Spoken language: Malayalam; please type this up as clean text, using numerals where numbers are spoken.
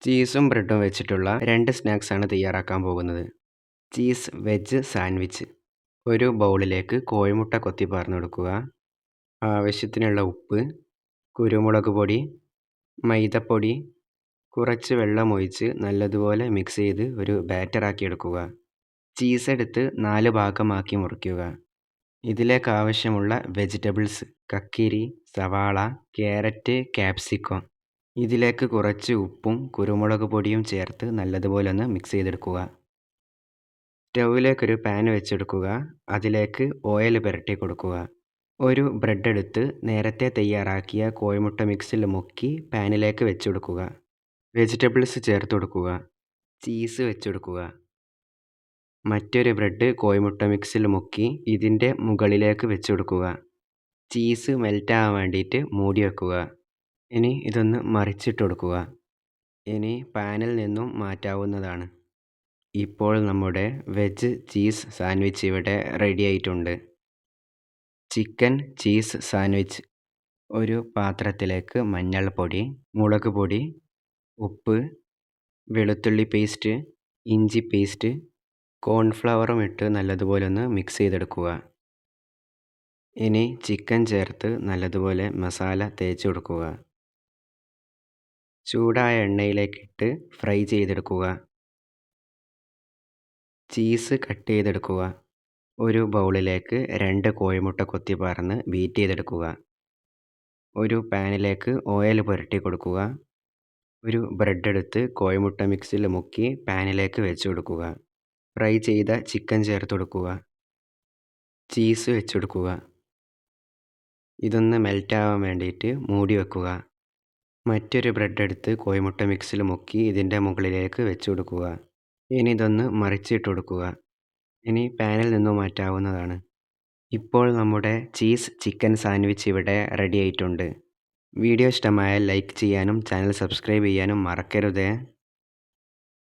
ചീസും ബ്രെഡും വെച്ചിട്ടുള്ള 2 സ്നാക്സാണ് തയ്യാറാക്കാൻ പോകുന്നത്. Cheese veg sandwich. ഒരു ബൗളിലേക്ക് കോഴിമുട്ട കൊത്തി പാർന്ന് കൊടുക്കുക. ആവശ്യത്തിനുള്ള ഉപ്പ്, കുരുമുളക് പൊടി, മൈദപ്പൊടി, കുറച്ച് വെള്ളമൊഴിച്ച് നല്ലതുപോലെ മിക്സ് ചെയ്ത് ഒരു ബാറ്ററാക്കി എടുക്കുക. ചീസ് എടുത്ത് 4 ഭാഗമാക്കി മുറിക്കുക. ഇതിലേക്ക് ആവശ്യമുള്ള വെജിറ്റബിൾസ് കക്കിരി, സവാള, ക്യാരറ്റ്, ക്യാപ്സിക്കം. ഇതിലേക്ക് കുറച്ച് ഉപ്പും കുരുമുളക് പൊടിയും ചേർത്ത് നല്ലതുപോലെ ഒന്ന് മിക്സ് ചെയ്തെടുക്കുക. സ്റ്റൗവിലേക്കൊരു പാൻ വെച്ചെടുക്കുക. അതിലേക്ക് ഓയിൽ പുരട്ടി കൊടുക്കുക. ഒരു ബ്രെഡ് എടുത്ത് നേരത്തെ തയ്യാറാക്കിയ കോഴിമുട്ട മിക്സിൽ മുക്കി പാനിലേക്ക് വെച്ചെടുക്കുക. വെജിറ്റബിൾസ് ചേർത്ത് കൊടുക്കുക. ചീസ് വെച്ചെടുക്കുക. മറ്റൊരു ബ്രെഡ് കോഴിമുട്ട മിക്സിൽ മുക്കി ഇതിൻ്റെ മുകളിലേക്ക് വെച്ചെടുക്കുക. ചീസ് മെൽറ്റാകാൻ വേണ്ടിയിട്ട് മൂടി വെക്കുക. ഇനി ഇതൊന്ന് മറിച്ചിട്ട് കൊടുക്കുക. ഇനി പാനിൽ നിന്നും മാറ്റാവുന്നതാണ്. ഇപ്പോൾ നമ്മുടെ വെജ് ചീസ് സാൻഡ്വിച്ച് ഇവിടെ റെഡി ആയിട്ടുണ്ട്. Chicken cheese sandwich. ഒരു പാത്രത്തിലേക്ക് മഞ്ഞൾപ്പൊടി, മുളക് പൊടി, ഉപ്പ്, വെളുത്തുള്ളി പേസ്റ്റ്, ഇഞ്ചി പേസ്റ്റ്, കോൺഫ്ലവറും ഇട്ട് നല്ലതുപോലെ ഒന്ന് മിക്സ് ചെയ്തെടുക്കുക. ഇനി ചിക്കൻ ചേർത്ത് നല്ലതുപോലെ മസാല തേച്ച് കൊടുക്കുക. ചൂടായ എണ്ണയിലേക്കിട്ട് ഫ്രൈ ചെയ്തെടുക്കുക. ചീസ് കട്ട് ചെയ്തെടുക്കുക. ഒരു ബൗളിലേക്ക് 2 കോഴിമുട്ട കൊത്തി പാർന്ന് ബീറ്റ് ചെയ്തെടുക്കുക. ഒരു പാനിലേക്ക് ഓയിൽ പുരട്ടി കൊടുക്കുക. ഒരു ബ്രെഡ് എടുത്ത് കോഴിമുട്ട മിക്സിൽ മുക്കി പാനിലേക്ക് വെച്ച് കൊടുക്കുക. ഫ്രൈ ചെയ്ത ചിക്കൻ ചേർത്ത് കൊടുക്കുക. ചീസ് വെച്ച് കൊടുക്കുക. ഇതൊന്ന് മെൽറ്റാവാൻ വേണ്ടിയിട്ട് മൂടി വെക്കുക. മറ്റൊരു ബ്രെഡ് എടുത്ത് കോഴിമുട്ട മിക്സിൽ മുക്കി ഇതിൻ്റെ മുകളിലേക്ക് വെച്ച് കൊടുക്കുക. ഇനി ഇതൊന്ന് മറിച്ചിട്ട് കൊടുക്കുക. ഇനി പാനിൽ നിന്നും മാറ്റാവുന്നതാണ്. ഇപ്പോൾ നമ്മുടെ ചീസ് ചിക്കൻ സാൻഡ്വിച്ച് ഇവിടെ റെഡി ആയിട്ടുണ്ട്. വീഡിയോ ഇഷ്ടമായാൽ ലൈക്ക് ചെയ്യാനും ചാനൽ സബ്സ്ക്രൈബ് ചെയ്യാനും മറക്കരുതേ.